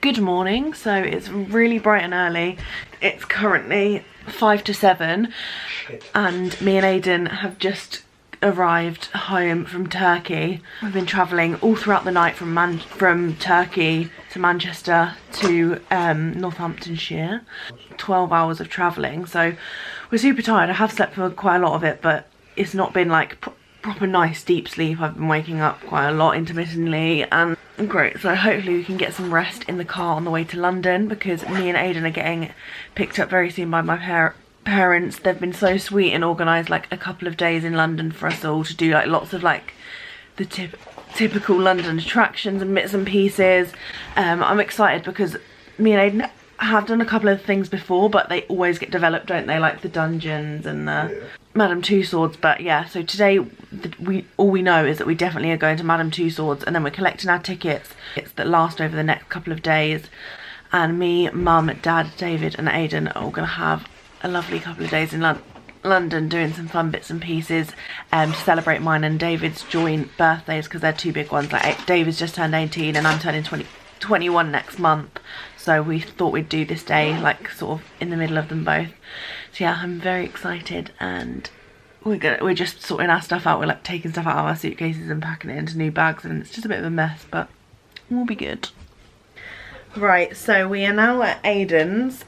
Good morning, so it's really bright and early. It's currently 5 to 7 and me and Aiden have just arrived home from Turkey. We've been travelling all throughout the night from Turkey to Manchester to Northamptonshire. 12 hours of travelling, so we're super tired. I have slept for quite a lot of it, but it's not been like proper nice deep sleep. I've been waking up quite a lot intermittently and great, so hopefully we can get some rest in the car on the way to London, because me and Aiden are getting picked up very soon by my parents. They've been so sweet and organised like a couple of days in London for us all to do like lots of like the typical London attractions and bits and pieces. I'm excited because me and Aiden have done a couple of things before, but they always get developed, don't they, like the dungeons and the Madame Tussauds. But yeah, so today all we know is that we definitely are going to Madame Tussauds, and then we're collecting our tickets that last over the next couple of days, and me, Mum, Dad, David and Aiden are all going to have a lovely couple of days in London doing some fun bits and pieces to celebrate mine and David's joint birthdays, because they're two big ones. Like David's just turned 18 and I'm turning 21 next month, so we thought we'd do this day like sort of in the middle of them both. So yeah, I'm very excited, and we're just sorting our stuff out. We're like taking stuff out of our suitcases and packing it into new bags, and it's just a bit of a mess, but we'll be good. Right, so we are now at Aiden's.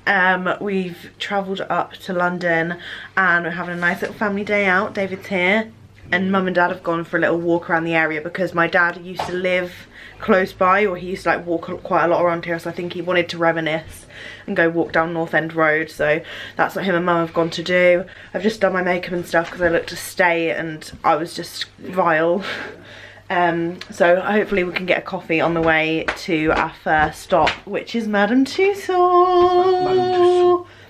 We've travelled up to London and we're having a nice little family day out. David's here and Mum and Dad have gone for a little walk around the area, because my dad used to live close by, or he used to like walk quite a lot around here, so I think he wanted to reminisce and go walk down North End Road, so that's what him and Mum have gone to do. I've just done my makeup and stuff because I looked to stay and I was just vile. So hopefully we can get a coffee on the way to our first stop, which is Madame Tussauds.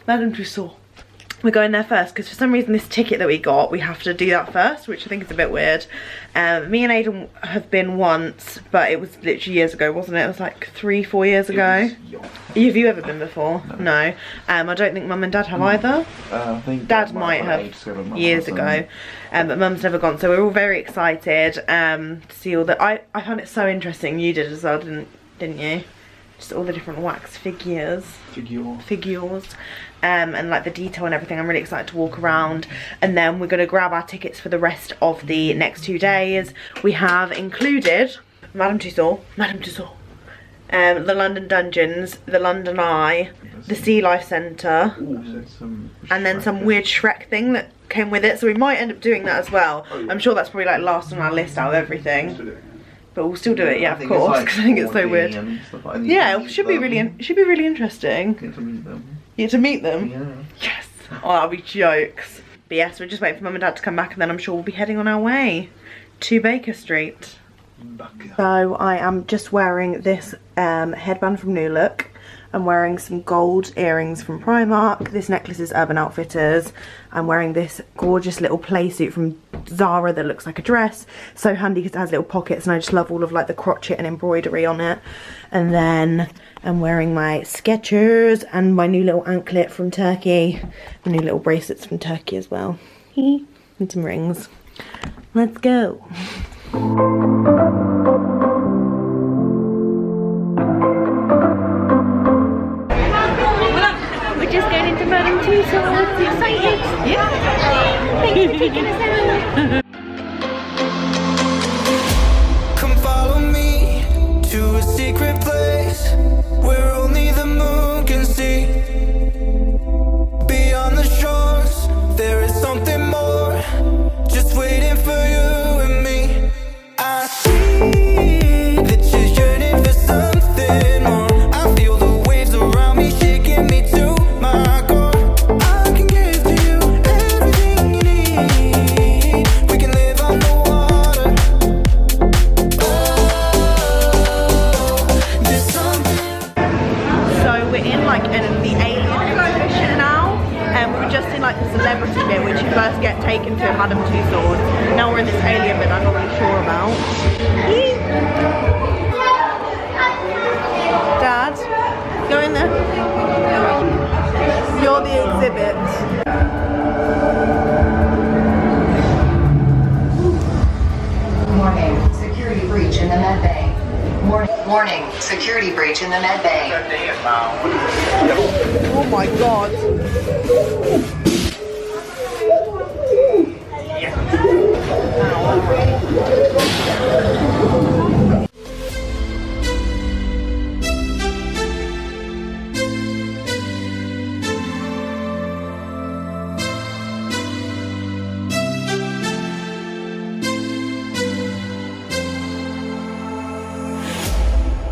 Madame Tussauds. We're going there first because for some reason this ticket that we got, we have to do that first, which I think is a bit weird. Me and Aiden have been once, but it was literally years ago, wasn't it? It was like 3-4 years ago. Have you ever been before? No. I don't think Mum and Dad have either. I think Dad might have years ago, but Mum's never gone. So we're all very excited to see all the. I found it so interesting. You did as well, didn't you? Just all the different wax figures. And like the detail and everything. I'm really excited to walk around, and then we're going to grab our tickets for the rest of the next 2 days. We have included Madame Tussauds, the London Dungeons, the London Eye, the Sea Life Centre, and then some weird Shrek thing that came with it, so we might end up doing that as well. I'm sure that's probably like last on our list out of everything. But we'll still do it, yeah, of course, because I think it's so weird. Yeah, it should be really interesting. You get to meet them? Yeah. Yes. Oh, that'll be jokes. But yes, we're just waiting for Mum and Dad to come back, and then I'm sure we'll be heading on our way to Baker Street. So I am just wearing this headband from New Look. I'm wearing some gold earrings from Primark. This necklace is Urban Outfitters. I'm wearing this gorgeous little play suit from Zara that looks like a dress. So handy because it has little pockets, and I just love all of like the crochet and embroidery on it. And then I'm wearing my Skechers and my new little anklet from Turkey. My new little bracelets from Turkey as well. And some rings. Let's go. Just going into Madame Tussauds. Excited? Yeah. Thanks for taking us out. Come follow me to a secret place where only the moon can see. Beyond the shores, there is something more, just waiting for you and me. I see that you're yearning for something more. I feel the waves around me shaking me too. Celebrity bit, which you first get taken to in Madame Tussauds. Now we're in this alien bit I'm not really sure about. Dad, go in there. You're the exhibit. Warning, security breach in the med bay. Warning, security breach in the med bay. Oh my god.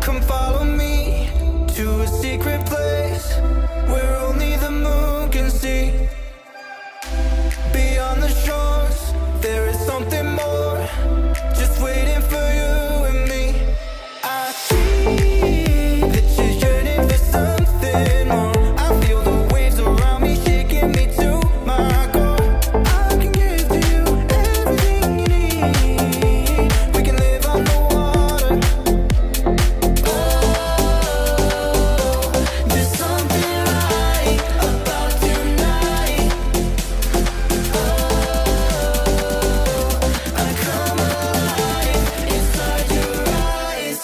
Come follow me to a secret place where only the moon can see. Beyond the shores, there is something more, just waiting for you and me. I see that you're yearning for something more. I feel the waves around me shaking me to my core. I can give to you everything you need. We can live on the water. There's something right about tonight. I come alive inside your eyes.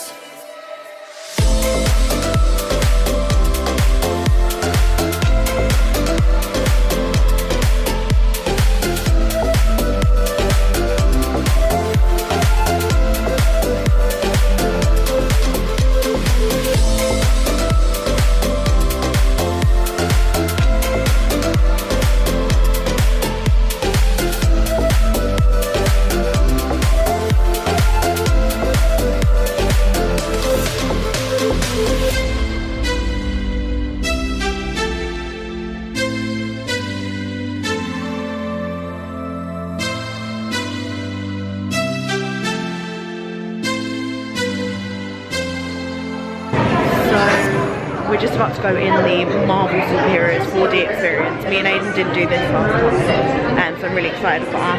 We're just about to go in the Marvel Superheroes 4D experience. Me and Aiden didn't do this last time, and so I'm really excited for our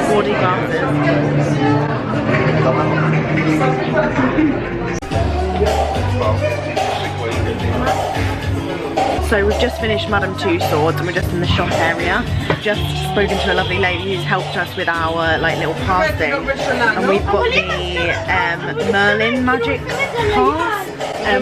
4D glasses. So we've just finished Madame Tussauds and we're just in the shop area. Just spoken to a lovely lady who's helped us with our like little pass thing, and we've got the Merlin Magic Pass,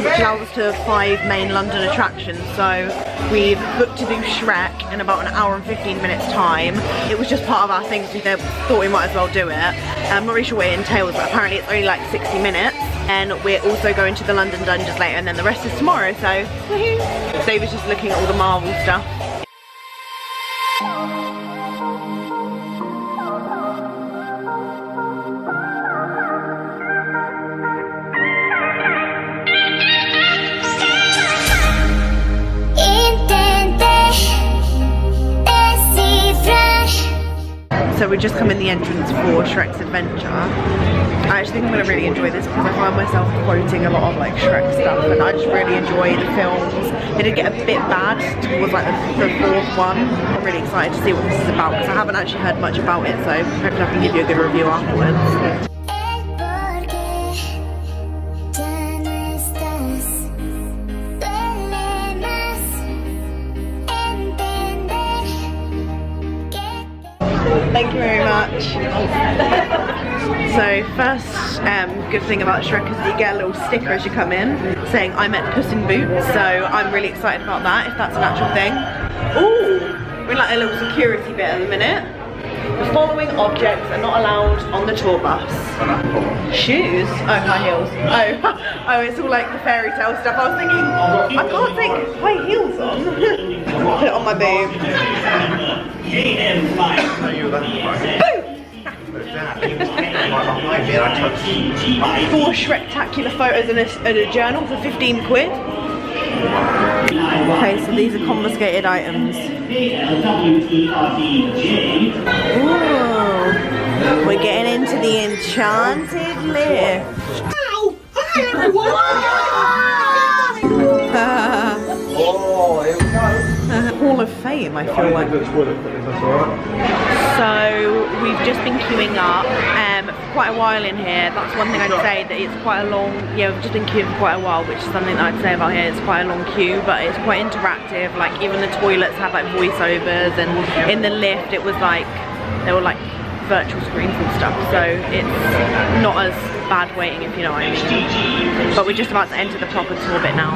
which allows us to 5 main London attractions. So we've booked to do Shrek in about an hour and 15 minutes time. It was just part of our thing, so we thought we might as well do it. I'm not really sure what it entails, but apparently it's only like 60 minutes. And we're also going to the London Dungeons later, and then the rest is tomorrow, so Dave was just looking at all the Marvel stuff. So we're just come in the entrance for Shrek's Adventure. I actually think I'm going to really enjoy this because I find myself quoting a lot of like Shrek stuff, and I just really enjoy the films. They did get a bit bad towards like the 4th one. I'm really excited to see what this is about because I haven't actually heard much about it, so hopefully I can give you a good review afterwards. Thank you very much. So first good thing about Shrek is that you get a little sticker as you come in saying I met Puss in Boots, so I'm really excited about that, if that's an actual thing. Ooh, we're in like a little security bit in a minute. The following objects are not allowed on the tour bus. Shoes? Oh, high heels. Oh, it's all like the fairy tale stuff. I was thinking, I can't take high heels on. Put it on my boob. Four Shrektacular photos in a journal for 15 quid. Okay, so these are confiscated items. Ooh, we're getting into the enchanted lift. Hall of Fame, I feel like. So we've just been queuing up for quite a while in here. That's one thing I'd say, that it's quite a long, yeah, we've just been queuing for quite a while, which is something that I'd say about here. It's quite a long queue, but it's quite interactive. Like even the toilets have like voiceovers, and in the lift it was like, there were like virtual screens and stuff, so it's not as bad waiting, if you know what I mean. But we're just about to enter the proper tour bit now.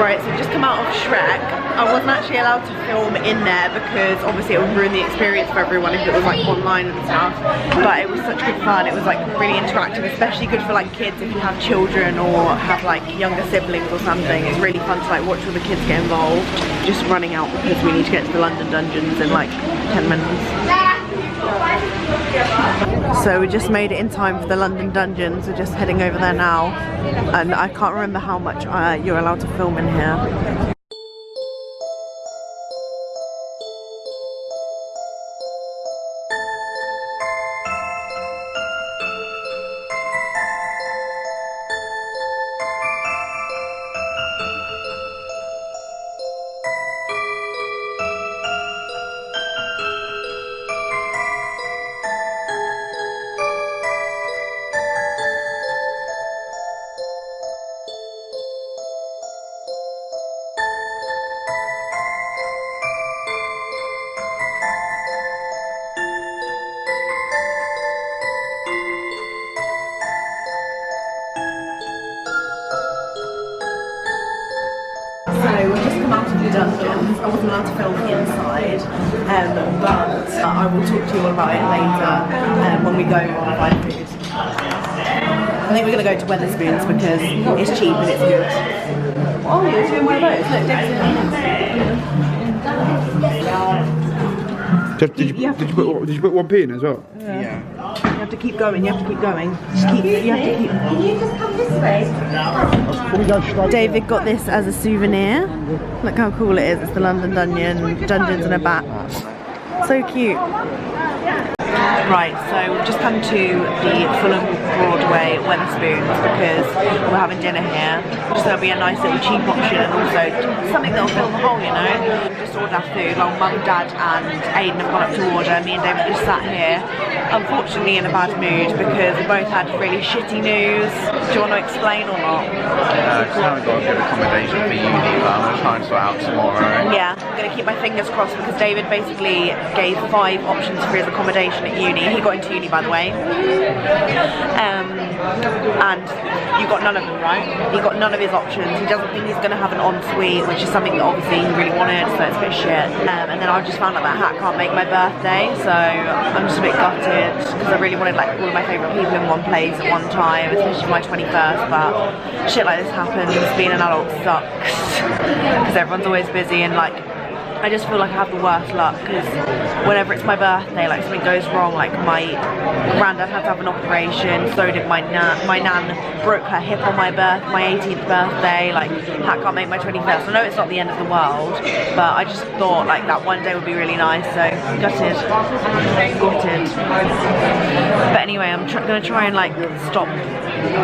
Right, so we've just come out of Shrek. I wasn't actually allowed to film in there because obviously it would ruin the experience for everyone if it was like online and stuff. But it was such good fun. It was like really interactive, especially good for like kids if you have children or have like younger siblings or something. It's really fun to like watch all the kids get involved. Just running out because we need to get to the London dungeons in like 10 minutes. So we just made it in time for the London dungeons. We're just heading over there now, and I can't remember how much you're allowed to film in here. Dungeons. I wasn't allowed to film inside, but I will talk to you all about it later when we go and buy food. I think we're going to go to Wetherspoons because it's cheap and it's good. Oh, you're doing one of those? Look, did you put 1p in as well? Yeah. You have to keep going, you have to keep going. Can you just come this way? David got this as a souvenir. Look how cool it is. It's the London Dungeons and a bat. So cute. Right, so we've just come to the Fulham Broadway Wetherspoons because we're having dinner here. So there'll be a nice little cheap option and also something that'll fill the hole, you know. Just ordered our food. Well, Mum, Dad and Aiden have gone up to order. Me and David just sat here, unfortunately in a bad mood because we both had really shitty news. Do you want to explain or not? I haven't got a good accommodation for uni, but I'm going to try and sort out tomorrow. Yeah, I'm going to keep my fingers crossed because David basically gave 5 options for his accommodation at uni. He got into uni, by the way. And you got none of them, right? He got none of his options. He doesn't think he's going to have an ensuite, which is something that obviously he really wanted, so it's a bit shit. And then I just found out that Hat can't make my birthday, so I'm just a bit gutted because I really wanted like all of my favourite people in one place at one time, especially for my 21st, but shit like this happens. Being an adult sucks because everyone's always busy and like I just feel like I have the worst luck because whenever it's my birthday, like something goes wrong, like my granddad had to have an operation, so did my nan. My nan broke her hip on my 18th birthday, like Hat can't make my 21st. I know it's not the end of the world, but I just thought like that one day would be really nice, so gutted. But anyway, I'm gonna try and like stop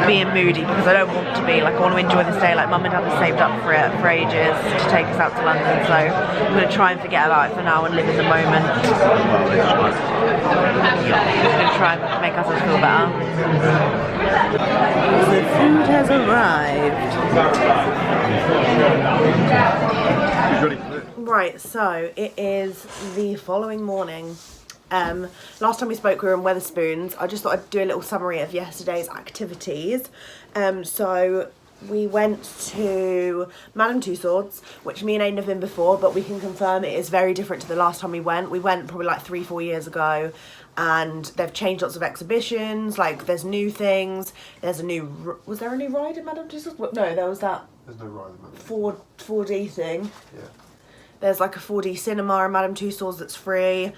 being moody because I don't want to be, like I want to enjoy this day. Like Mum and Dad have saved up for it for ages to take us out to London, so I'm going to try and forget about it for now and live in the moment. I'm going to try and make ourselves feel better. The food has arrived. Right, so it is the following morning. Last time we spoke we were in Wetherspoons. I just thought I'd do a little summary of yesterday's activities. So we went to Madame Tussauds, which me and Aiden have been before, but we can confirm it is very different to the last time we went. We went probably like 3-4 years ago, and they've changed lots of exhibitions. Like there's new things. There's a new, was there a new ride in Madame Tussauds? No, there was that. There's no ride in Madame 4D thing. Yeah. There's like a 4D cinema in Madame Tussauds that's free.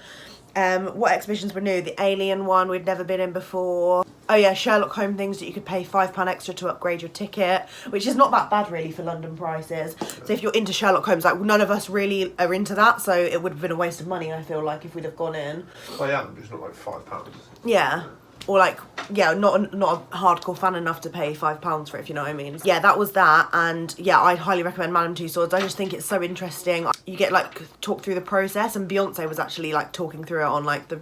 What exhibitions were new? The Alien one we'd never been in before. Oh yeah, Sherlock Holmes things that you could pay £5 extra to upgrade your ticket, which is not that bad really for London prices. So if you're into Sherlock Holmes, like none of us really are into that, so it would have been a waste of money, I feel like, if we'd have gone in. I am, it's not like £5. Yeah. or like, yeah, not a hardcore fan enough to pay £5 for it, if you know what I mean. Yeah, that was that, and yeah, I'd highly recommend Madame Tussauds. I just think it's so interesting. You get like talk through the process, and Beyonce was actually like talking through it on like the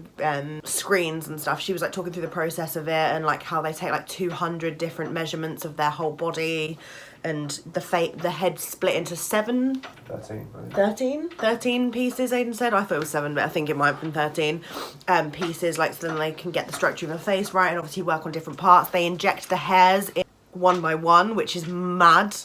screens and stuff. She was like talking through the process of it and like how they take like 200 different measurements of their whole body, and the head split into 13 pieces, Aiden said. I thought it was 7, but I think it might have been 13 pieces, like, so then they can get the structure of the face right, and obviously work on different parts. They inject the hairs in one by one, which is mad.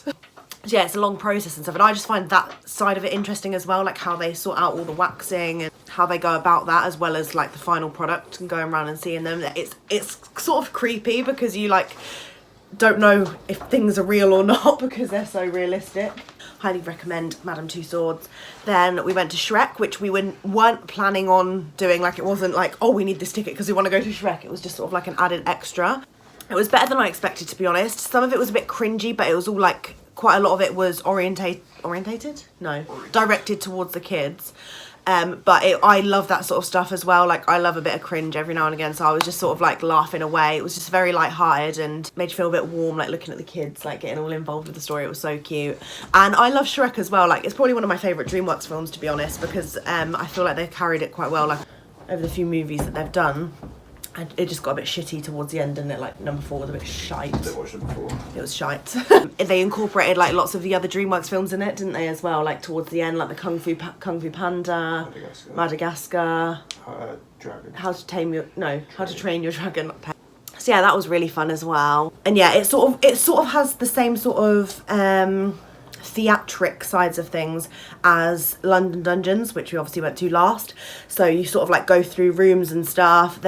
Yeah, it's a long process and stuff, and I just find that side of it interesting as well, like how they sort out all the waxing and how they go about that, as well as like the final product and going around and seeing them. It's sort of creepy because you like don't know if things are real or not because they're so realistic. Highly recommend Madame Tussauds. Then we went to Shrek, which we weren't planning on doing. Like, it wasn't like, oh, we need this ticket because we want to go to Shrek. It was just sort of like an added extra. It was better than I expected, to be honest. Some of it was a bit cringy, but it was all like, quite a lot of it was orientated? No, directed towards the kids. But I love that sort of stuff as well. Like, I love a bit of cringe every now and again, so I was just sort of like laughing away. It was just very light-hearted and made you feel a bit warm, like looking at the kids, like getting all involved with the story. It was so cute. And I love Shrek as well. Like, it's probably one of my favourite DreamWorks films, to be honest, because I feel like they've carried it quite well, like over the few movies that they've done. And it just got a bit shitty towards the end, and it, like, number 4 was a bit shite. I watched it before. It was shite. They incorporated like lots of the other DreamWorks films in it, didn't they, as well? Like towards the end, like the Kung Fu Panda, Madagascar, How to Train Your Dragon. So yeah, that was really fun as well. And yeah, it sort of has the same sort of theatric sides of things as London Dungeons, which we obviously went to last. So you sort of like go through rooms and stuff.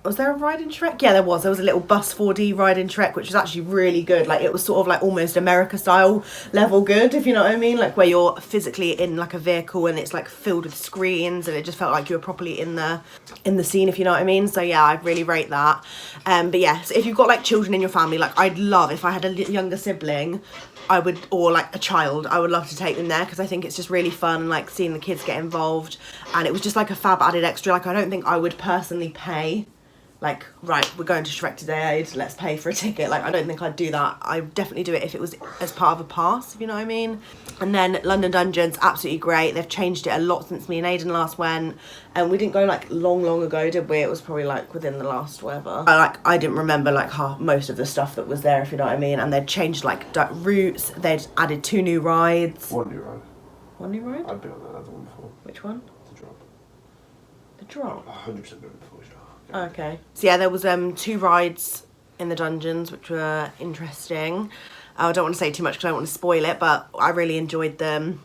Was there a ride in Shrek? Yeah, there was a little bus 4D ride in Shrek, which was actually really good. Like, it was sort of like almost America style level good, if you know what I mean, like where you're physically in like a vehicle and it's like filled with screens, and it just felt like you were properly in the scene, if you know what I mean. So yeah, I really rate that. But yeah, so if you've got like children in your family, like I'd love, if I had a younger sibling, or like a child, I would love to take them there, because I think it's just really fun, like seeing the kids get involved. And it was just like a fab added extra. Like, I don't think I would personally pay, like, right, we're going to Shrek today, let's pay for a ticket. Like, I don't think I'd do that. I'd definitely do it if it was as part of a pass, if you know what I mean. And then London Dungeons, absolutely great. They've changed it a lot since me and Aiden last went. And we didn't go like long ago, did we? It was probably like within the last whatever. I didn't remember like most of the stuff that was there, if you know what I mean. And they'd changed like routes. They'd added 2 new rides. One new ride. One new ride? I've been on that other one before. Which one? The drop. The drop? 100% been before. Okay. So yeah, there was 2 rides in the dungeons, which were interesting. I don't want to say too much because I don't want to spoil it, but I really enjoyed them.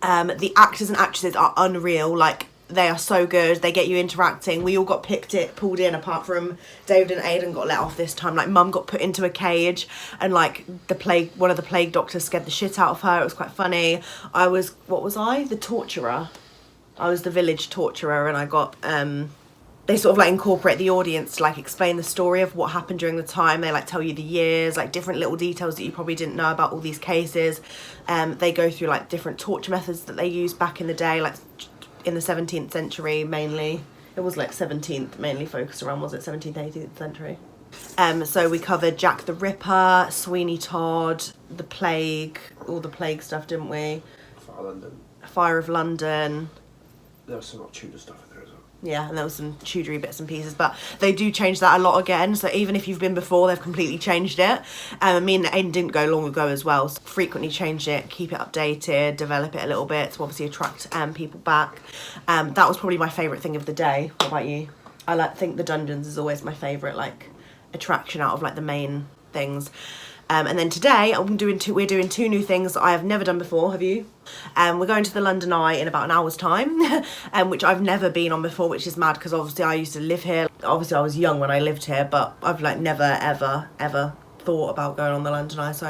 The actors and actresses are unreal. Like, they are so good. They get you interacting. We all got pulled in, apart from David and Aiden got let off this time. Like, Mum got put into a cage, and like one of the plague doctors scared the shit out of her. It was quite funny. What was I? The torturer. I was the village torturer, and I got they sort of like incorporate the audience to like explain the story of what happened during the time. They like tell you the years, like different little details that you probably didn't know about all these cases. They go through like different torture methods that they used back in the day, like in the 17th century mainly. It was like 17th mainly focused around, was it 17th, 18th century? So we covered Jack the Ripper, Sweeney Todd, the plague, all the plague stuff, didn't we? Fire of London. There was some like Tudor stuff in there as well. Yeah, and there was some Tudory bits and pieces, but they do change that a lot again. So even if you've been before, they've completely changed it. Me and Aiden didn't go long ago as well, so frequently change it, keep it updated, develop it a little bit to obviously attract people back. That was probably my favourite thing of the day. What about you? I think the dungeons is always my favourite like attraction out of like the main things. And then today we're doing 2 new things that I have never done before. Have you? We're going to the London Eye in about an hour's time, which I've never been on before, which is mad because obviously I used to live here. Obviously I was young when I lived here, but I've like never ever thought about going on the London Eye, so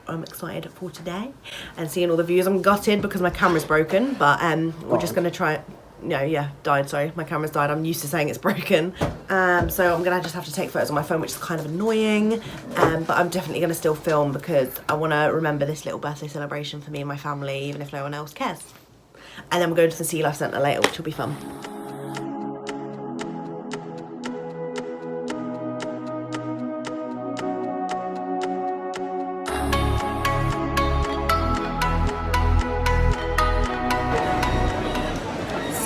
I'm excited for today and seeing all the views. I'm gutted because my camera's broken, but we're just going to try it. No, yeah, died, sorry. My camera's died. I'm used to saying it's broken. So I'm going to just have to take photos on my phone, which is kind of annoying. But I'm definitely going to still film because I want to remember this little birthday celebration for me and my family, even if no one else cares. And then we're going to the Sea Life Centre later, which will be fun.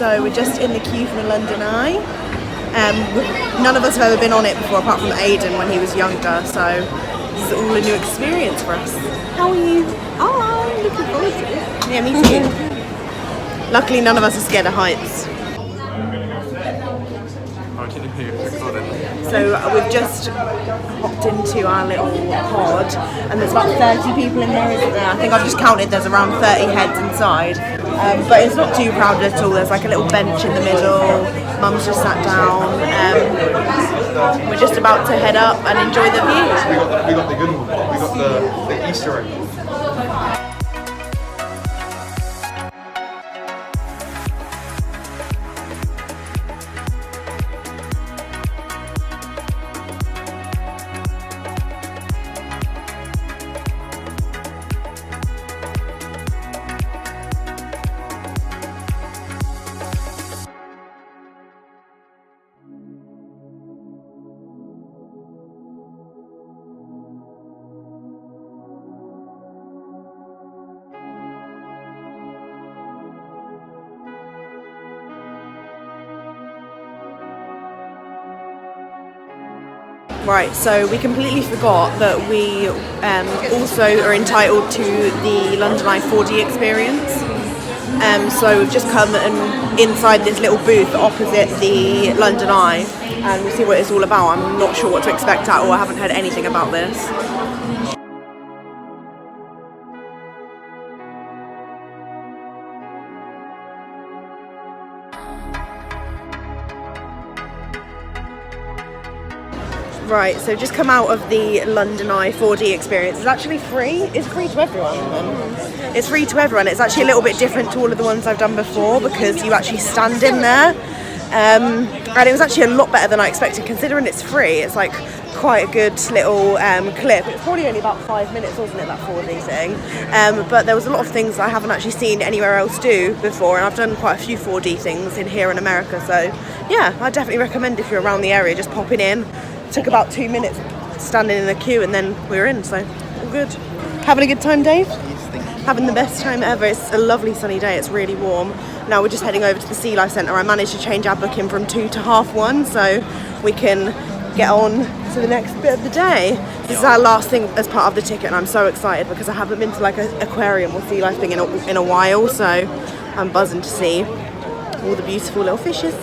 So we're just in the queue for the London Eye. None of us have ever been on it before apart from Aiden when he was younger, so this is all a new experience for us. How are you? Oh, I'm looking forward to it. Yeah, me too. Luckily none of us are scared of heights. So we've just hopped into our little pod and there's about 30 people in there, isn't there? I think I've just counted, there's around 30 heads inside. But it's not too crowded at all. There's like a little bench in the middle. Mum's just sat down. We're just about to head up and enjoy the view. We got the good one. We got the Easter egg. Right, so we completely forgot that we also are entitled to the London Eye 4D experience. So we've just come and inside this little booth opposite the London Eye and we'll see what it's all about. I'm not sure what to expect at all, I haven't heard anything about this. Right, so just come out of the London Eye 4D experience. It's actually free. It's free to everyone. It's free to everyone. It's actually a little bit different to all of the ones I've done before because you actually stand in there. And it was actually a lot better than I expected considering it's free. It's like quite a good little clip. It's probably only about 5 minutes, wasn't it, that 4D thing? But there was a lot of things I haven't actually seen anywhere else do before, and I've done quite a few 4D things in here in America. So yeah, I definitely recommend if you're around the area, just popping in. Took about 2 minutes standing in the queue and then we were in, so all good. Having a good time, Dave? Having the best time ever. It's a lovely sunny day, it's really warm. Now we're just heading over to the Sea Life Centre. I managed to change our booking from 2 to 1:30 so we can get on to the next bit of the day. This is our last thing as part of the ticket and I'm so excited because I haven't been to like an aquarium or sea life thing in a while, so I'm buzzing to see all the beautiful little fishes.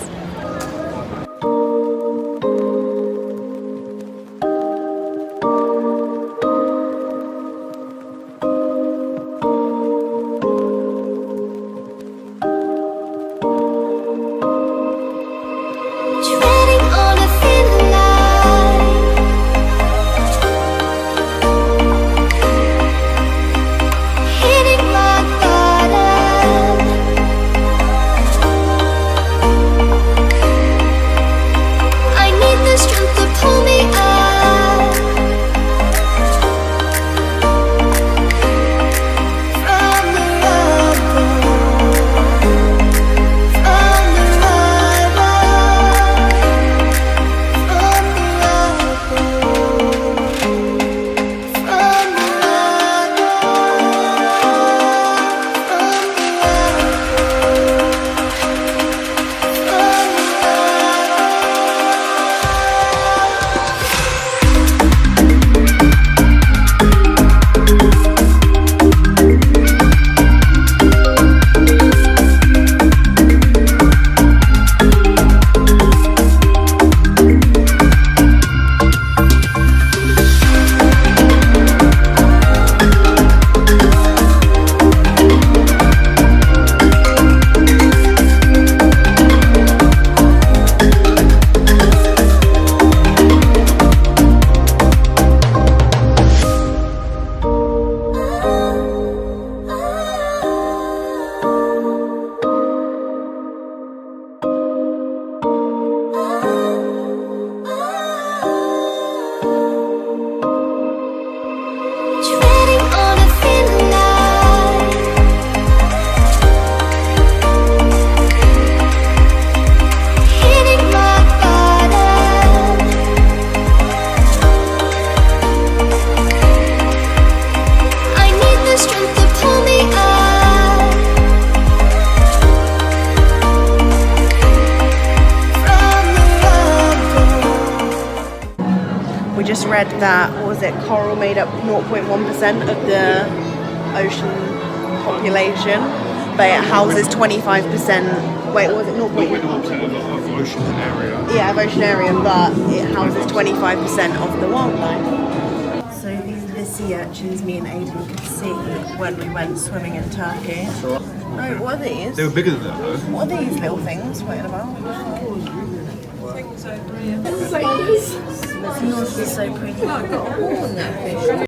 just read that, what was it, coral made up 0.1% of the ocean population, but it houses 25%, wait, what was it, 0.1% of ocean area. Yeah, of ocean area, but it houses 25% of the wildlife. So these are the sea urchins me and Aidan could see when we went swimming in Turkey. Oh, what are these? They were bigger than that though. What are these little things? What about? Yours is so pretty. I've got a hole in that fish.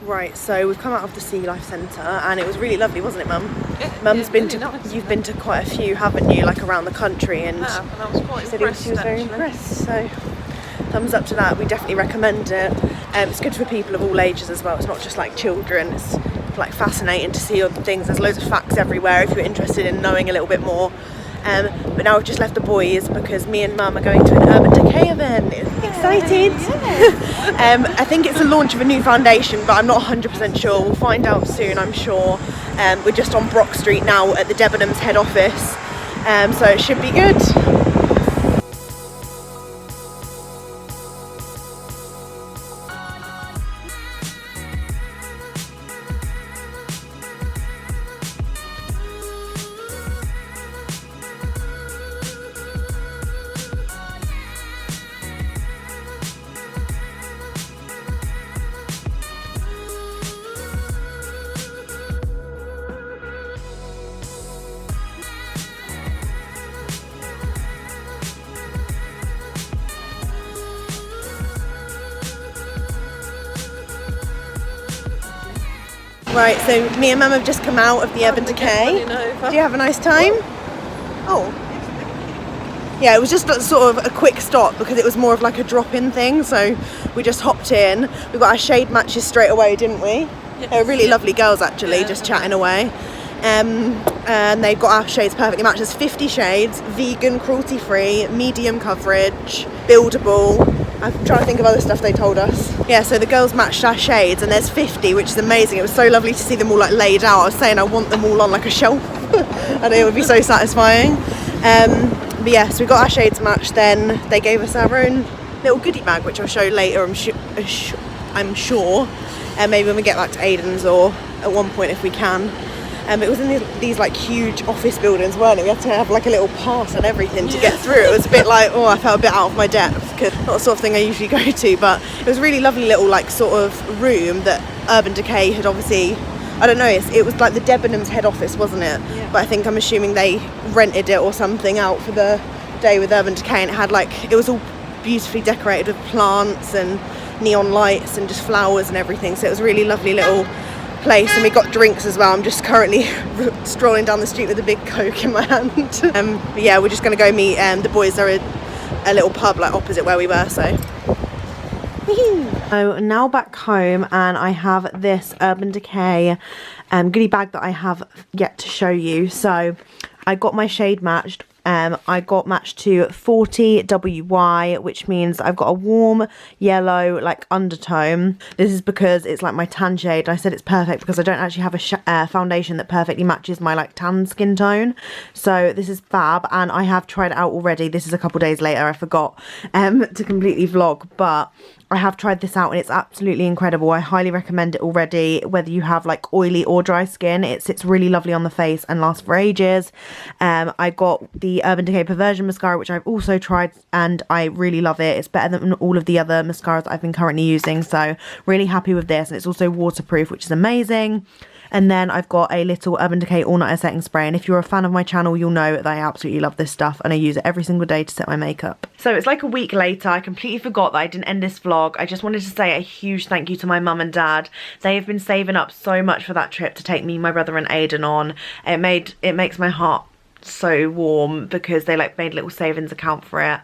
Right, so we've come out of the Sea Life Centre and it was really lovely, wasn't it, Mum? Yeah, Mum's been really to, nice. You've been to quite a few, haven't you, like around the country, and I was quite impressed, she was very impressed, so thumbs up to that. We definitely recommend it. It's good for people of all ages as well, it's not just like children, it's like fascinating to see other things. There's loads of facts everywhere if you're interested in knowing a little bit more. But now we've just left the boys because me and Mum are going to an Urban Decay event. Excited! Yeah. I think it's the launch of a new foundation, but I'm not 100% sure. We'll find out soon, I'm sure. We're just on Brock Street now at the Debenhams head office, so it should be good. Right, so me and Mum have just come out of the Urban Decay. Do you have a nice time? Oh. Yeah, it was just sort of a quick stop because it was more of like a drop-in thing, so we just hopped in. We got our shade matches straight away, didn't we? Yes. They were really lovely girls actually, just chatting away. And they've got our shades perfectly matched. There's 50 shades, vegan, cruelty-free, medium coverage, buildable. I'm trying to think of other stuff they told us. Yeah, so the girls matched our shades and there's 50, which is amazing. It was so lovely to see them all like laid out. I was saying I want them all on like a shelf. I know it would be so satisfying. But yeah, so we got our shades matched, then they gave us our own little goodie bag, which I'll show you later, I'm sure. Maybe when we get back to Aidan's, or at one point if we can. It was in these like huge office buildings, weren't it? We had to have like a little pass and everything to get through. It was a bit like, oh, I felt a bit out of my depth, because not the sort of thing I usually go to, but it was a really lovely little like sort of room that Urban Decay had obviously, I don't know, it was like the Debenhams head office, wasn't it? Yeah. But I think, I'm assuming they rented it or something out for the day with Urban Decay, and it had like, it was all beautifully decorated with plants and neon lights and just flowers and everything, so it was a really lovely little place. And we got drinks as well. I'm just currently strolling down the street with a big Coke in my hand. But yeah, we're just going to go meet the boys. They're a little pub like opposite where we were, so. So now back home, and I have this Urban Decay goodie bag that I have yet to show you. So I got my shade matched. I got matched to 40 WY, which means I've got a warm yellow like undertone. This is because it's like my tan shade. I said it's perfect because I don't actually have a foundation that perfectly matches my like tan skin tone. So this is fab, and I have tried it out already. This is a couple days later. I forgot to completely vlog, but I have tried this out and it's absolutely incredible. I highly recommend it already, whether you have like oily or dry skin. It sits really lovely on the face and lasts for ages. I got the Urban Decay Perversion Mascara, which I've also tried, and I really love it. It's better than all of the other mascaras I've been currently using, so really happy with this. And it's also waterproof, which is amazing. And then I've got a little Urban Decay All Nighter Setting Spray, and if you're a fan of my channel, you'll know that I absolutely love this stuff and I use it every single day to set my makeup. So it's like a week later. I completely forgot that I didn't end this vlog. I just wanted to say a huge thank you to my mum and dad. They have been saving up so much for that trip to take me, my brother and Aiden on. It makes my heart so warm because they like made a little savings account for it.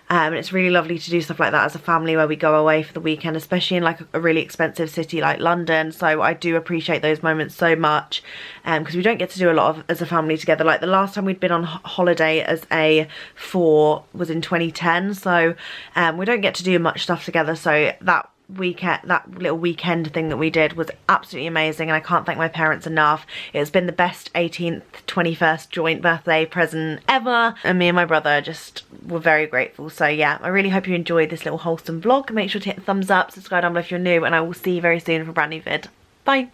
And it's really lovely to do stuff like that as a family where we go away for the weekend, especially in like a really expensive city like London. So I do appreciate those moments so much because we don't get to do a lot of as a family together. Like the last time we'd been on holiday as a four was in 2010, so we don't get to do much stuff together. So that little weekend thing that we did was absolutely amazing, and I can't thank my parents enough. It's been the best 18th 21st joint birthday present ever, and me and my brother just were very grateful. So yeah, I really hope you enjoyed this little wholesome vlog. Make sure to hit the thumbs up, subscribe down below if you're new, and I will see you very soon for a brand new vid. Bye.